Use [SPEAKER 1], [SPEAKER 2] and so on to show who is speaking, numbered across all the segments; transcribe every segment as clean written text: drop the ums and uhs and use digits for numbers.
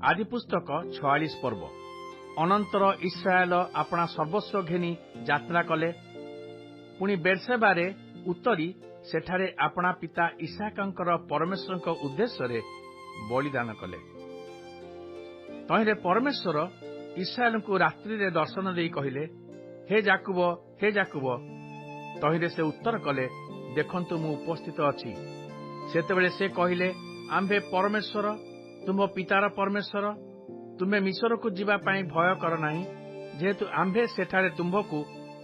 [SPEAKER 1] आदि पुस्तक 46 पर्व। अनंतर इस्राएल अपना सर्वस्व घेनी यात्रा कले। पुणी बेर्सेबारे उतरी सेठारे अपना पिता इसाकंकर परमेश्वर उद्देश्य बलिदान कले। तहिरे परमेश्वर इस्राएल को रात्रि रे दर्शन दे कहले, हे जाकुब, हे जाकुब। तहिरे से उत्तर कले, देखंतु मु उपस्थित अछि। सेतेबेले से कहले, आम्भे परमेश्वर, तुम पितार परमेश्वर, तुमे मिस्र को जीवा पाई भय कर नाही, जेहेतु आम्भे सेठारे तुम्भकु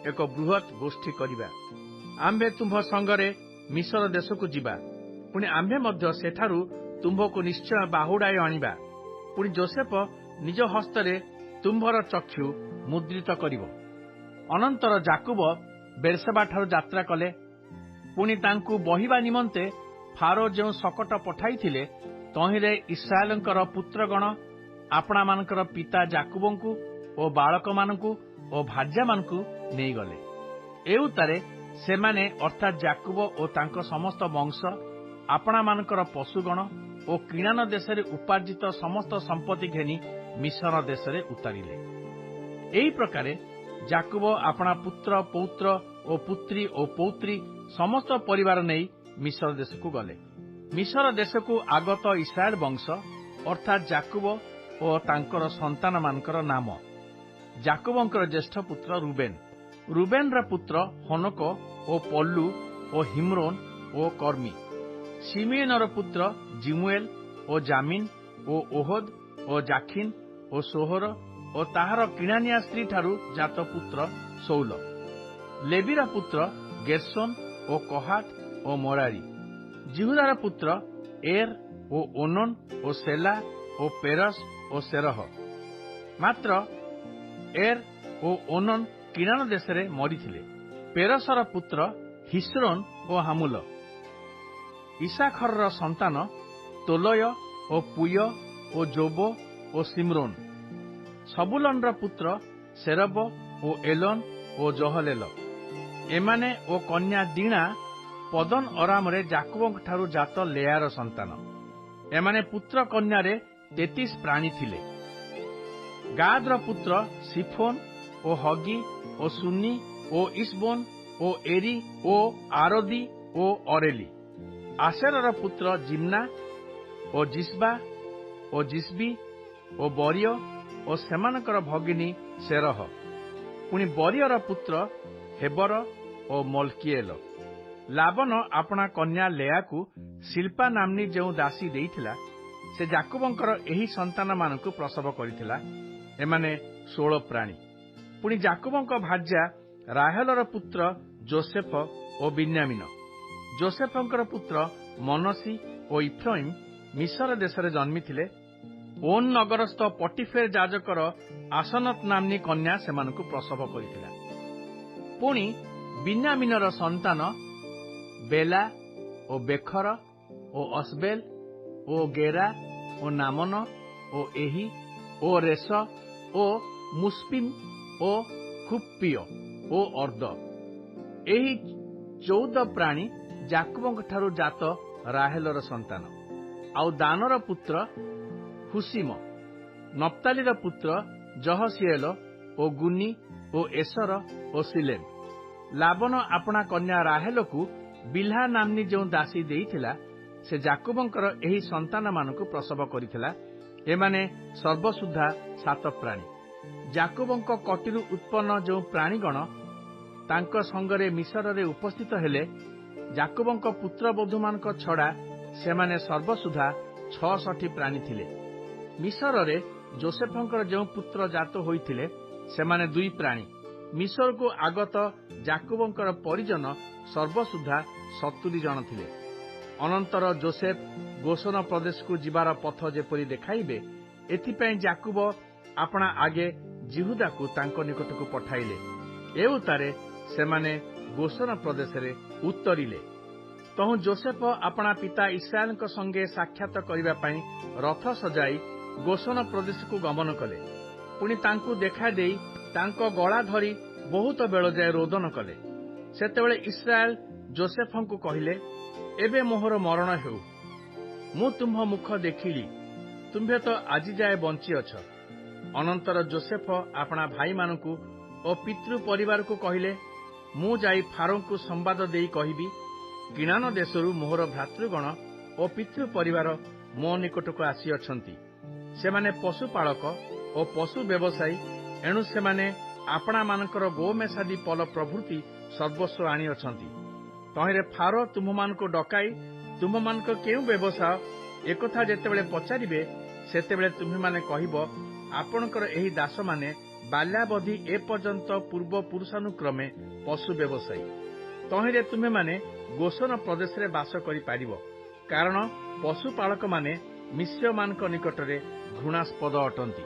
[SPEAKER 1] एक बृहत गोष्ठी करिबा। आम्भे तुम्भ संगरे मिस्र देश को जीवा, पुणी आम्भे मध्य सेठारु तुम्भकु निश्चय बाहुडाय आनिबा। पुणी जोसेफ निज हस्तरे तुम्भर चक्षु मुद्रित करिवो। अनंतर जाकुब बेर्सेबा ठारु यात्रा कले। पुणी तांकु बहिबा निमंते फारो जो सकट पठाइथिले, तहिरे इस्राएलंकर पुत्रगण आपणा मानकर पिता जाकुबंकु ओ बालक मानकु ओ भाज्या मानकु नेई गले। एउतारे सेमाने अर्थात जाकुब ओ तांको समस्त वंश आपणा मानकर पशुगण ओ किणान देशरे उपार्जित समस्त संपत्ति घेनी मिस्र देशरे उतारिले। एही प्रकारे जाकुब आपणा पुत्र पौत्र ओ पुत्री ओ पौत्री समस्त परिवार नेई मिस्र देश को गले। मिस्र देश को आगत इस्राएल वंश अर्थात जाकुब ओ तांकर संतान मानकर नाम। जाकुबंकर ज्येष्ठ पुत्र रूबेन। रूबेनर पुत्र हनोक ओ पल्लू ओ हिम्रोन ओ कर्मी। सिमियोनर पुत्र जिमुएल ओ जामिन ओ ओहद ओ जाखिन ओ सोहर ओ ताहार किणानिया स्त्री ठारू जात पुत्र सौल। लेवीर पुत्र गेर्सोन ओ कहात ओ मोरारी। जिहुदार पुत्र एर ओ ओनन ओ सेला ओ पेरस ओ सेरह। मात्र एर ओ ओनन किणान देशरे मरिथिले। पेरसर पुत्र हिस्रोन ओ हामुल। इसाखरर संतान तोलय ओ पुय ओ जोबो ओ सिम्रोन। सबुलनर पुत्र सेरब ओ एलोन ओ जहलेल। एमाने ओ कन्या दीना पदन अरामरे जाकुबंक ठारू जात लेयार संतान। एमाने पुत्र कन्यारे 33 प्राणी थिले। गादर पुत्र सिफोन ओ हगी ओ सुन्नी ओ इस्बोन ओ एरी ओ आरोदी ओ अरेली। आशेरर पुत्र जिम्ना ओ जिस्बा ओ जिस्बी ओ बरिय ओ सेमानकर भगिनी सेरह। पुणी बरियर पुत्र हेबर ओ मल्किएल। लाबन आपणा कन्या लेयाकु शिल्पा नामनी जो दासी देइथिला, से जाकुबंकर एही संतान मानकु प्रसव करिथिला। एमाने 16 प्राणी। पुणी जाकुबंक भाज्या राहेलर पुत्र जोसेफ ओ बिन्यामिन। जोसेफंकर पुत्र मनसी ओ इफ्राइम मिस्र देशरे जन्मिथिले। ओन नगरस्थ पटिफेर जाजकर आसनत नामनी कन्या सेमानकु प्रसव करिथिला। पुणी बिन्यामिनर संतान बेला ओ बेखर ओ अस्बेल ओ गेरा ओ नामन ओ एही ओ रेस ओ मुस्पिम ओ खुप्पिय ओ अर्द। एही 14 प्राणी जाकुबंक ठारू जात राहेलर संतान। आउ दानर पुत्र हुसीम। नप्तालीर पुत्र जहसिएल ओ गुनी ओ एसर ओ सिलेम। लाबन आपणा कन्या राहेलकु बिल्हा नामनी जो दासी देइथिला, से जाकुबंकर एही संतान मानकु प्रसव करिथिला। एमाने सर्वसुद्धा 7 प्राणी। जाकुबंक कटिरु उत्पन्न जो प्राणीगण तांक संगरे मिस्र उपस्थित हेले। जाकुबंक पुत्र बधूमानक छड़ा सेमाने सर्वसुद्धा 66 प्राणी थिले। मिस्र जोसेफंकर जो पुत्र जात होइथिले, सेमाने 2 प्राणी। मिस्र को आगत जाकुबंकर परिजन सर्वसुद्धा 70 जन थिले। अनंतर जोसेफ गोसन प्रदेश को जीवार पथ जेपरी देखाइबे, एथिपई जाकुब आपणा आगे जिहुदा को तांको निकट को पठाइले। एउतारे सेमाने गोसन प्रदेश रे उतरिले। तहु जोसेफ आपणा पिता इस्राएल संगे साक्षात करिबा पई रथ सजाई गोसन प्रदेश को गमन कले। पुणी तांकु देखा देई तांको गला धरी बहुत बेल जाए रोदन कले। सेतेबेले इस्राएल जोसेफंकु कहिले, एबे मोहर मरण हेउ, मु तुम्ह मुख देखिली, ତୁମ୍ଭେ ତ ଆଜି ଯାଏ ବଞ୍ଚିଅଛ। ଅନନ୍ତର ଯୋସେଫ ଆପଣା ଭାଇମାନଙ୍କୁ ଓ ପିତୃ ପରିବାରକୁ କହିଲେ, ମୁଁ ଯାଇ ଫାରୋଙ୍କୁ ସମ୍ବାଦ ଦେଇ କହିବି, କିଣାନ ଦେଶରୁ ମୋହର ଭ୍ରାତୃଗଣ ଓ ପିତୃ ପରିବାର ମୋ ନିକଟକୁ ଆସିଅଛନ୍ତି। ସେମାନେ ପଶୁପାଳକ ଓ ପଶୁ ବ୍ୟବସାୟୀ, ଏଣୁ ସେମାନେ ଆପଣାମାନଙ୍କର ଗୋମେଷାଦି ପଲ ପ୍ରଭୃତି ସର୍ବସ୍ୱ ଆଣିଅଛନ୍ତି। ତହିଁରେ ଫାରୋ ତୁମ୍ଭମାନଙ୍କୁ ଡକାଇ ତୁମ୍ଭମାନଙ୍କ କେଉଁ ବ୍ୟବସାୟ ଏକଥା ଯେତେବେଳେ ପଚାରିବେ, ସେତେବେଳେ ତୁମ୍ଭେମାନେ କହିବ, ଆପଣଙ୍କର ଏହି ଦାସମାନେ ବାଲ୍ୟାବଧି ଏପର୍ଯ୍ୟନ୍ତ ପୂର୍ବ ପୁରୁଷାନୁକ୍ରମେ ପଶୁ ବ୍ୟବସାୟୀ। ତହିଁରେ ତୁମ୍ଭେମାନେ ଗୋସନ ପ୍ରଦେଶରେ ବାସ କରିପାରିବ, କାରଣ ପଶୁପାଳକମାନେ ମିଶ୍ରମାନଙ୍କ ନିକଟରେ ଘୃଣାସ୍ପଦ ଅଟନ୍ତି।